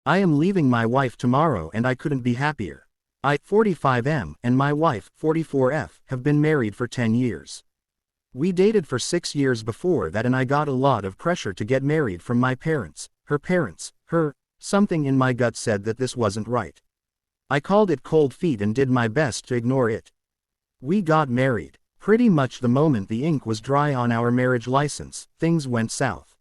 I am leaving my wife tomorrow and I couldn't be happier. I, 45M, and my wife, 44F, have been married for 10 years. We dated for 6 years before that and I got a lot of pressure to get married from my parents, her, something in my gut said that this wasn't right. I called it cold feet and did my best to ignore it. We got married. Pretty much the moment the ink was dry on our marriage license, things went south.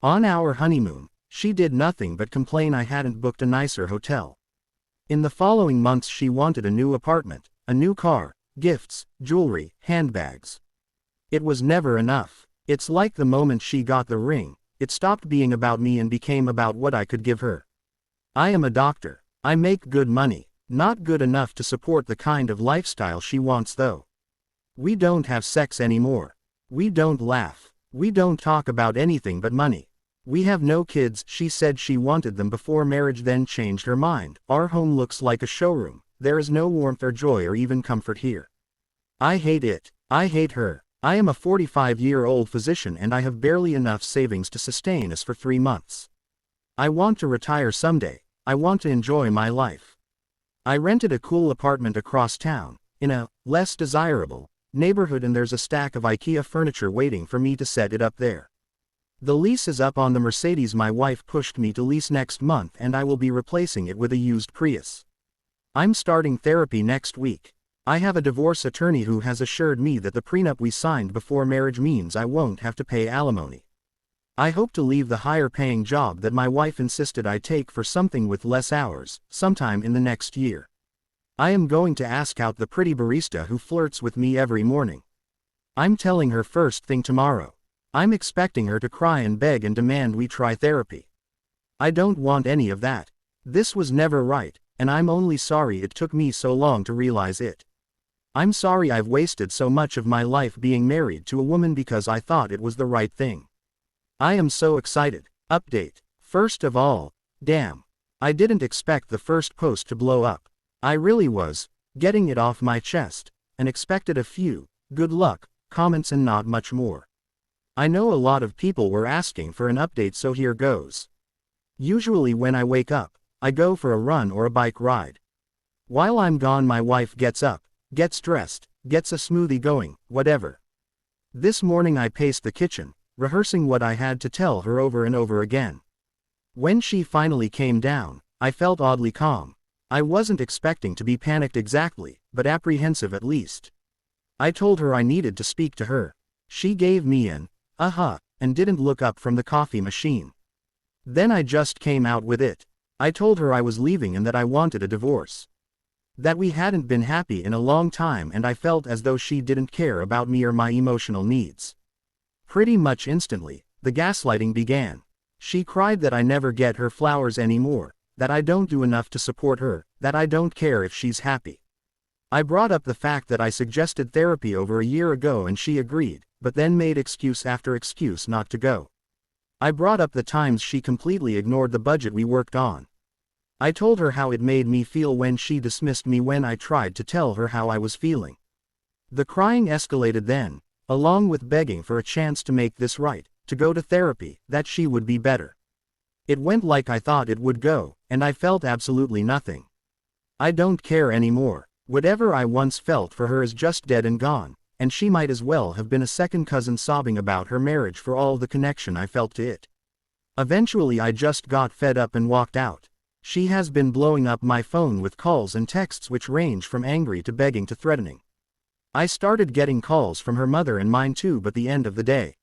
On our honeymoon, she did nothing but complain I hadn't booked a nicer hotel. In the following months she wanted a new apartment, a new car, gifts, jewelry, handbags. It was never enough. It's like the moment she got the ring, it stopped being about me and became about what I could give her. I am a doctor. I make good money, not good enough to support the kind of lifestyle she wants though. We don't have sex anymore. We don't laugh. We don't talk about anything but money. We have no kids. She said she wanted them before marriage, then changed her mind. Our home looks like a showroom. There is no warmth or joy or even comfort here. I hate it. I hate her. I am a 45-year-old physician and I have barely enough savings to sustain us for 3 months. I want to retire someday. I want to enjoy my life. I rented a cool apartment across town, in a less desirable neighborhood, and there's a stack of IKEA furniture waiting for me to set it up there. The lease is up on the Mercedes my wife pushed me to lease next month and I will be replacing it with a used Prius. I'm starting therapy next week. I have a divorce attorney who has assured me that the prenup we signed before marriage means I won't have to pay alimony. I hope to leave the higher paying job that my wife insisted I take for something with less hours, sometime in the next year. I am going to ask out the pretty barista who flirts with me every morning. I'm telling her first thing tomorrow. I'm expecting her to cry and beg and demand we try therapy. I don't want any of that. This was never right, and I'm only sorry it took me so long to realize it. I'm sorry I've wasted so much of my life being married to a woman because I thought it was the right thing. I am so excited. Update. First of all, damn. I didn't expect the first post to blow up. I really was getting it off my chest, and expected a few good luck comments and not much more. I know a lot of people were asking for an update, so here goes. Usually when I wake up, I go for a run or a bike ride. While I'm gone my wife gets up, gets dressed, gets a smoothie going, whatever. This morning I paced the kitchen, rehearsing what I had to tell her over and over again. When she finally came down, I felt oddly calm. I wasn't expecting to be panicked exactly, but apprehensive at least. I told her I needed to speak to her. She gave me an and didn't look up from the coffee machine. Then I just came out with it. I told her I was leaving and that I wanted a divorce. That we hadn't been happy in a long time and I felt as though she didn't care about me or my emotional needs. Pretty much instantly, the gaslighting began. She cried that I never get her flowers anymore, that I don't do enough to support her, that I don't care if she's happy. I brought up the fact that I suggested therapy over a year ago and she agreed, but then made excuse after excuse not to go. I brought up the times she completely ignored the budget we worked on. I told her how it made me feel when she dismissed me when I tried to tell her how I was feeling. The crying escalated then, along with begging for a chance to make this right, to go to therapy, that she would be better. It went like I thought it would go, and I felt absolutely nothing. I don't care anymore. Whatever I once felt for her is just dead and gone, and she might as well have been a second cousin sobbing about her marriage for all the connection I felt to it. Eventually I just got fed up and walked out. She has been blowing up my phone with calls and texts which range from angry to begging to threatening. I started getting calls from her mother and mine too, but the end of the day.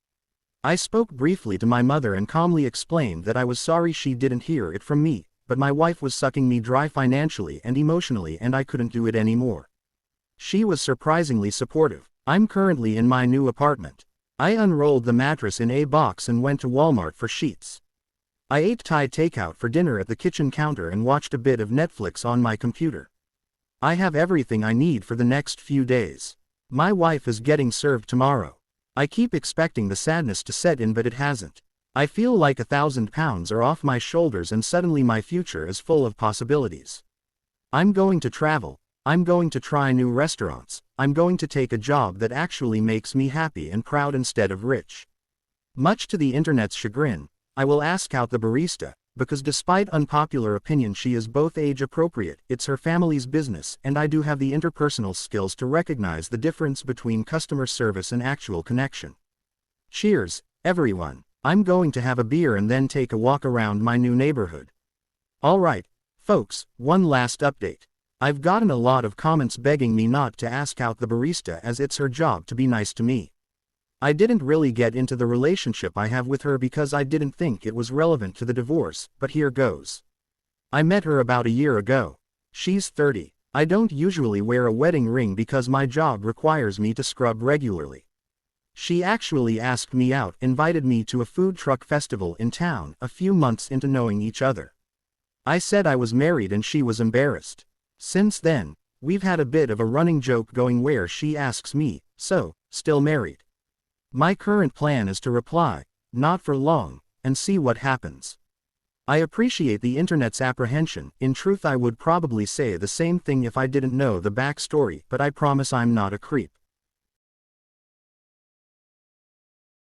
I spoke briefly to my mother and calmly explained that I was sorry she didn't hear it from me, but my wife was sucking me dry financially and emotionally and I couldn't do it anymore. She was surprisingly supportive. I'm currently in my new apartment. I unrolled the mattress in a box and went to Walmart for sheets. I ate Thai takeout for dinner at the kitchen counter and watched a bit of Netflix on my computer. I have everything I need for the next few days. My wife is getting served tomorrow. I keep expecting the sadness to set in, but it hasn't. I feel like 1,000 pounds are off my shoulders and suddenly my future is full of possibilities. I'm going to travel. I'm going to try new restaurants. I'm going to take a job that actually makes me happy and proud instead of rich. Much to the internet's chagrin, I will ask out the barista, because despite unpopular opinion she is both age appropriate, it's her family's business and I do have the interpersonal skills to recognize the difference between customer service and actual connection. Cheers, everyone. I'm going to have a beer and then take a walk around my new neighborhood. Alright, folks, one last update. I've gotten a lot of comments begging me not to ask out the barista as it's her job to be nice to me. I didn't really get into the relationship I have with her because I didn't think it was relevant to the divorce, but here goes. I met her about a year ago. She's 30. I don't usually wear a wedding ring because my job requires me to scrub regularly. She actually asked me out, invited me to a food truck festival in town a few months into knowing each other. I said I was married and she was embarrassed. Since then, we've had a bit of a running joke going where she asks me, "So, still married?" My current plan is to reply, "Not for long," and see what happens. I appreciate the internet's apprehension. In truth, I would probably say the same thing if I didn't know the backstory, but I promise I'm not a creep.